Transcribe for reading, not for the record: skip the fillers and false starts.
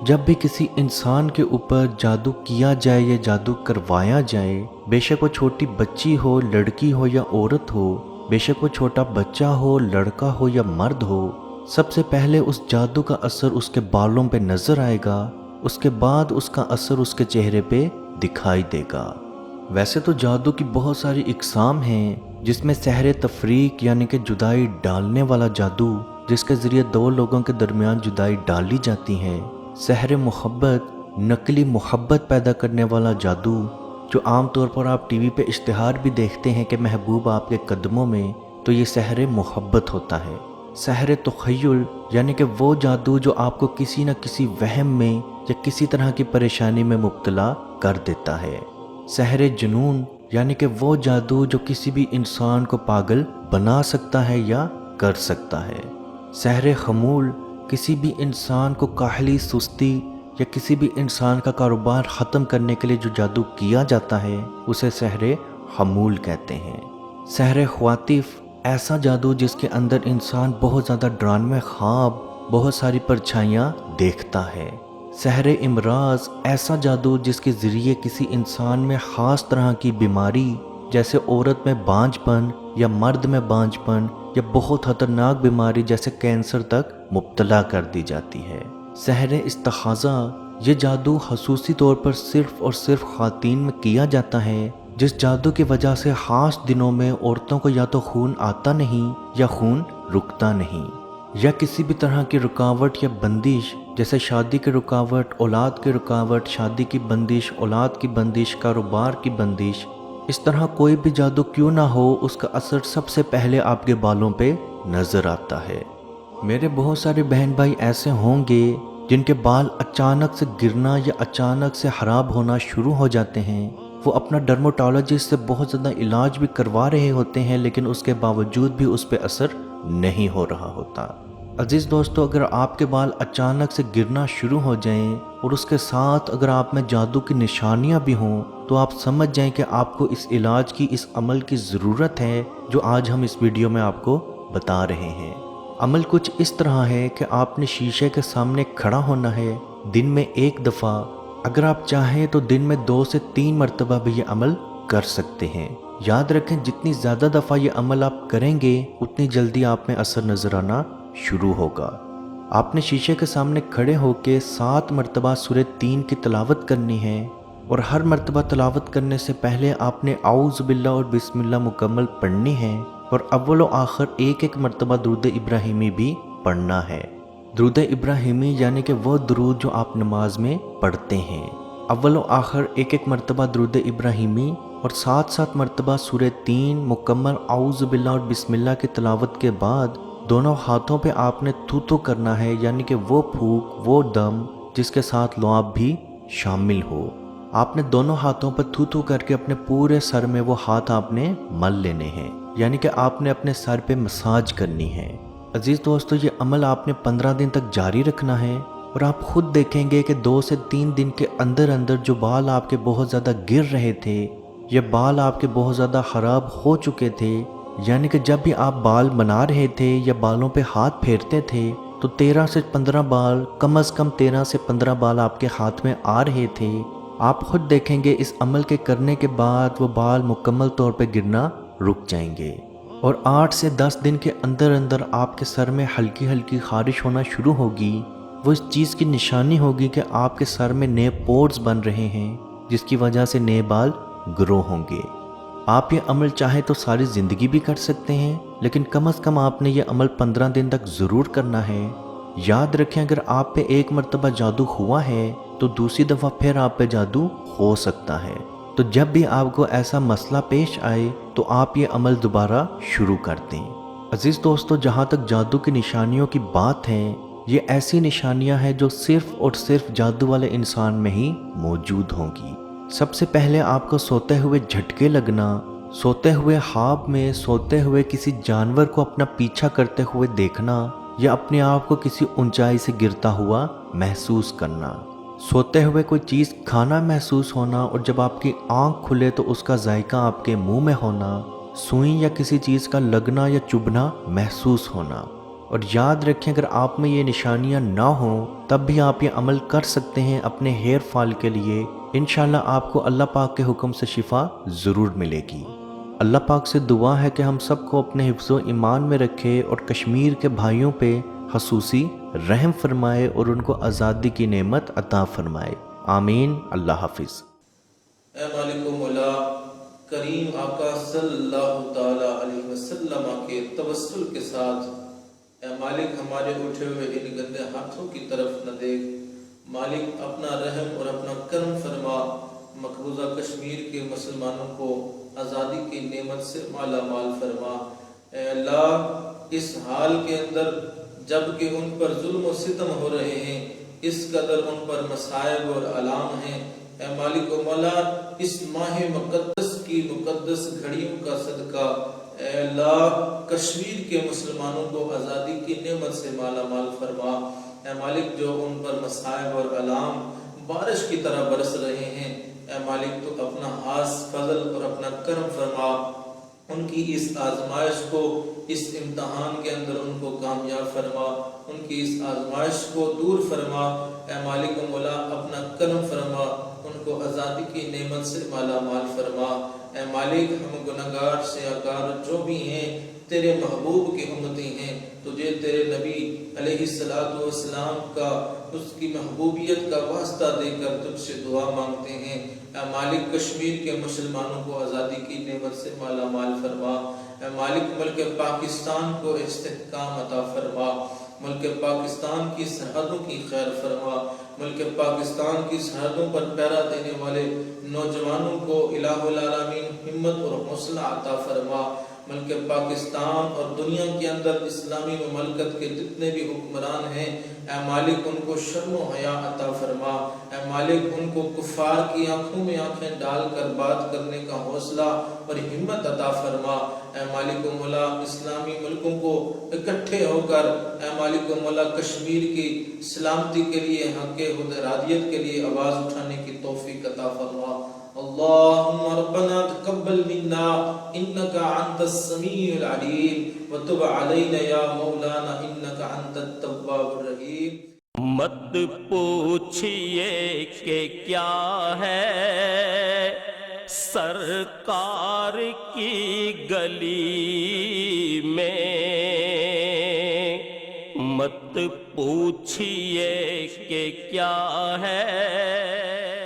جب بھی کسی انسان کے اوپر جادو کیا جائے یا جادو کروایا جائے، بے شک وہ چھوٹی بچی ہو، لڑکی ہو یا عورت ہو، بے شک وہ چھوٹا بچہ ہو، لڑکا ہو یا مرد ہو، سب سے پہلے اس جادو کا اثر اس کے بالوں پہ نظر آئے گا، اس کے بعد اس کا اثر اس کے چہرے پہ دکھائی دے گا۔ ویسے تو جادو کی بہت ساری اقسام ہیں، جس میں سحر تفریق یعنی کہ جدائی ڈالنے والا جادو، جس کے ذریعے دو لوگوں کے درمیان جدائی ڈالی جاتی ہے، سحر محبت، نقلی محبت پیدا کرنے والا جادو، جو عام طور پر آپ ٹی وی پہ اشتہار بھی دیکھتے ہیں کہ محبوب آپ کے قدموں میں، تو یہ سحر محبت ہوتا ہے۔ سحر تخیل یعنی کہ وہ جادو جو آپ کو کسی نہ کسی وہم میں یا کسی طرح کی پریشانی میں مبتلا کر دیتا ہے۔ سحر جنون یعنی کہ وہ جادو جو کسی بھی انسان کو پاگل بنا سکتا ہے یا کر سکتا ہے۔ سحر خمول، کسی بھی انسان کو کاہلی، سستی یا کسی بھی انسان کا کاروبار ختم کرنے کے لیے جو جادو کیا جاتا ہے، اسے سحر خمول کہتے ہیں۔ سحر خواطف، ایسا جادو جس کے اندر انسان بہت زیادہ ڈرامے خواب، بہت ساری پرچھائیاں دیکھتا ہے۔ سحر امراض، ایسا جادو جس کے ذریعے کسی انسان میں خاص طرح کی بیماری، جیسے عورت میں بانجھ پن یا مرد میں بانجھ پن یا بہت خطرناک بیماری جیسے کینسر تک مبتلا کر دی جاتی ہے۔ سحر استخاذہ، یہ جادو خصوصی طور پر صرف اور صرف خواتین میں کیا جاتا ہے، جس جادو کی وجہ سے خاص دنوں میں عورتوں کو یا تو خون آتا نہیں یا خون رکتا نہیں، یا کسی بھی طرح کی رکاوٹ یا بندش، جیسے شادی کی رکاوٹ، اولاد کی رکاوٹ، شادی کی بندش، اولاد کی بندش، کاروبار کی بندش، اس طرح کوئی بھی جادو کیوں نہ ہو، اس کا اثر سب سے پہلے آپ کے بالوں پہ نظر آتا ہے۔ میرے بہت سارے بہن بھائی ایسے ہوں گے جن کے بال اچانک سے گرنا یا اچانک سے خراب ہونا شروع ہو جاتے ہیں۔ وہ اپنا ڈرموٹالوجسٹ سے بہت زیادہ علاج بھی کروا رہے ہوتے ہیں، لیکن اس کے باوجود بھی اس پہ اثر نہیں ہو رہا ہوتا۔ عزیز دوستو، اگر آپ کے بال اچانک سے گرنا شروع ہو جائیں اور اس کے ساتھ اگر آپ میں جادو کی نشانیاں بھی ہوں، تو آپ سمجھ جائیں کہ آپ کو اس علاج کی، اس عمل کی ضرورت ہے جو آج ہم اس ویڈیو میں آپ کو بتا رہے ہیں۔ عمل کچھ اس طرح ہے کہ آپ نے شیشے کے سامنے کھڑا ہونا ہے دن میں 1 دفعہ، اگر آپ چاہیں تو دن میں 2 سے 3 مرتبہ بھی یہ عمل کر سکتے ہیں۔ یاد رکھیں، جتنی زیادہ دفعہ یہ عمل آپ کریں گے، اتنی جلدی آپ میں اثر نظر آنا شروع ہوگا۔ آپ نے شیشے کے سامنے کھڑے ہو کے 7 مرتبہ سورہ 3 کی تلاوت کرنی ہے، اور ہر مرتبہ تلاوت کرنے سے پہلے آپ نے اعوذ باللہ اور بسم اللہ مکمل پڑھنی ہے، اور اول و آخر ایک مرتبہ درود ابراہیمی بھی پڑھنا ہے۔ درود ابراہیمی یعنی کہ وہ درود جو آپ نماز میں پڑھتے ہیں، اول و آخر ایک مرتبہ درود ابراہیمی اور 7 مرتبہ سورہ 3 مکمل اعوذ باللہ اور بسم اللہ کی تلاوت کے بعد دونوں ہاتھوں پہ آپ نے تھوتو کرنا ہے، یعنی کہ وہ پھونک، وہ دم جس کے ساتھ لعاب بھی شامل ہو۔ آپ نے دونوں ہاتھوں پر تھوتو کر کے اپنے پورے سر میں وہ ہاتھ آپ نے مل لینے ہیں، یعنی کہ آپ نے اپنے سر پہ مساج کرنی ہے۔ عزیز دوستو، یہ عمل آپ نے 15 دن تک جاری رکھنا ہے، اور آپ خود دیکھیں گے کہ 2 سے 3 دن کے اندر اندر جو بال آپ کے بہت زیادہ گر رہے تھے، یا بال آپ کے بہت زیادہ خراب ہو چکے تھے، یعنی کہ جب بھی آپ بال بنا رہے تھے یا بالوں پہ ہاتھ پھیرتے تھے تو 13 سے 15 بال، کم از کم 13 سے 15 بال آپ کے ہاتھ میں آ رہے تھے، آپ خود دیکھیں گے اس عمل کے کرنے کے بعد وہ بال مکمل طور پہ گرنا رک جائیں گے، اور 8 سے 10 دن کے اندر اندر آپ کے سر میں ہلکی ہلکی خارش ہونا شروع ہوگی۔ وہ اس چیز کی نشانی ہوگی کہ آپ کے سر میں نئے پورز بن رہے ہیں، جس کی وجہ سے نئے بال گرو ہوں گے۔ آپ یہ عمل چاہے تو ساری زندگی بھی کر سکتے ہیں، لیکن کم از کم آپ نے یہ عمل 15 دن تک ضرور کرنا ہے۔ یاد رکھیں، اگر آپ پہ 1 مرتبہ جادو ہوا ہے تو دوسری دفعہ پھر آپ پہ جادو ہو سکتا ہے، تو جب بھی آپ کو ایسا مسئلہ پیش آئے تو آپ یہ عمل دوبارہ شروع کر دیں۔ عزیز دوستو، جہاں تک جادو کی نشانیوں کی بات ہے، یہ ایسی نشانیاں ہیں جو صرف اور صرف جادو والے انسان میں ہی موجود ہوں گی۔ سب سے پہلے آپ کو سوتے ہوئے جھٹکے لگنا، سوتے ہوئے خواب میں سوتے ہوئے کسی جانور کو اپنا پیچھا کرتے ہوئے دیکھنا، یا اپنے آپ کو کسی اونچائی سے گرتا ہوا محسوس کرنا، سوتے ہوئے کوئی چیز کھانا محسوس ہونا، اور جب آپ کی آنکھ کھلے تو اس کا ذائقہ آپ کے منہ میں ہونا، سوئی یا کسی چیز کا لگنا یا چبھنا محسوس ہونا، اور یاد رکھیں اگر آپ میں یہ نشانیاں نہ ہوں تب بھی آپ یہ عمل کر سکتے ہیں اپنے ہیئر فال کے لیے، انشاءاللہ آپ کو اللہ پاک کے حکم سے شفا ضرور ملے گی۔ اللہ پاک سے دعا ہے کہ ہم سب کو اپنے حفظ و ایمان میں رکھے اور کشمیر کے بھائیوں پہ خصوصی رحم فرمائے اور ان کو آزادی کی نعمت عطا فرمائے، آمین۔ اللہ حافظ۔ اے مالک و مولا، کریم آقا صلی اللہ تعالی علیہ وسلم کے توسل کے ساتھ اے مالک ہمارے اٹھے ہوئے ان گندے ہاتھوں کی طرف نہ دیکھ، مالک اپنا رحم اور اپنا کرم فرما، مقبوضہ کشمیر کے مسلمانوں کو آزادی کی نعمت سے مالا مال فرما۔ اے اللہ، اس حال کے اندر جب کہ ان پر ظلم و ستم ہو رہے ہیں، اس قدر ان پر مصائب اور آلام ہیں، اے مالک و مولا اس ماہ مقدس کی مقدس گھڑیوں کا صدقہ اے اللہ کشمیر کے مسلمانوں کو آزادی کی نعمت سے مالا مال فرما۔ اے مالک جو ان پر مصائب اور آلام بارش کی طرح برس رہے ہیں، اے مالک تو اپنا خاص فضل اور اپنا کرم فرما، ان کی اس آزمائش کو، اس امتحان کے اندر ان کو کامیاب فرما، ان کی اس آزمائش کو دور فرما۔ اے مالک و مولا اپنا کرم فرما، ان کو آزادی کی نعمت سے مالا مال فرما۔ اے مالک ہم گناہگار سیاہکار جو بھی ہیں تیرے محبوب کی امتی ہیں، تجھے تیرے نبی علیہ السلام کا اس کی محبوبیت کا واسطہ دے کر تجھ سے دعا مانگتے ہیں۔ اے مالک کشمیر کے مسلمانوں کو آزادی کی نعمت سے مالا مال فرما۔ اے مالک ملک پاکستان کو استحکام عطا فرما، ملک پاکستان کی سرحدوں کی خیر فرما، ملک پاکستان کی سرحدوں پر پہرا دینے والے نوجوانوں کو الہ العالمین ہمت اور حوصلہ عطا فرما۔ ملک پاکستان اور دنیا کے اندر اسلامی مملکت کے جتنے بھی حکمران ہیں، اے مالک ان کو شرم و حیا عطا فرما۔ اے مالک ان کو کفار کی آنکھوں میں آنکھیں ڈال کر بات کرنے کا حوصلہ اور ہمت عطا فرما۔ اے مالک و مولا اسلامی ملکوں کو اکٹھے ہو کر اے مالک و مولا کشمیر کی سلامتی کے لیے، حق حدرادیت کے لیے آواز اٹھانے کی توفیق عطا فرما۔ اللہم ربنا تقبل منا انکا انت السمیع العلیم وتب علینا یا مولانا انکا انت التواب الرحیم۔ مت پوچھئے کہ کیا ہے سرکار کی گلی میں، مت پوچھئے کہ کیا ہے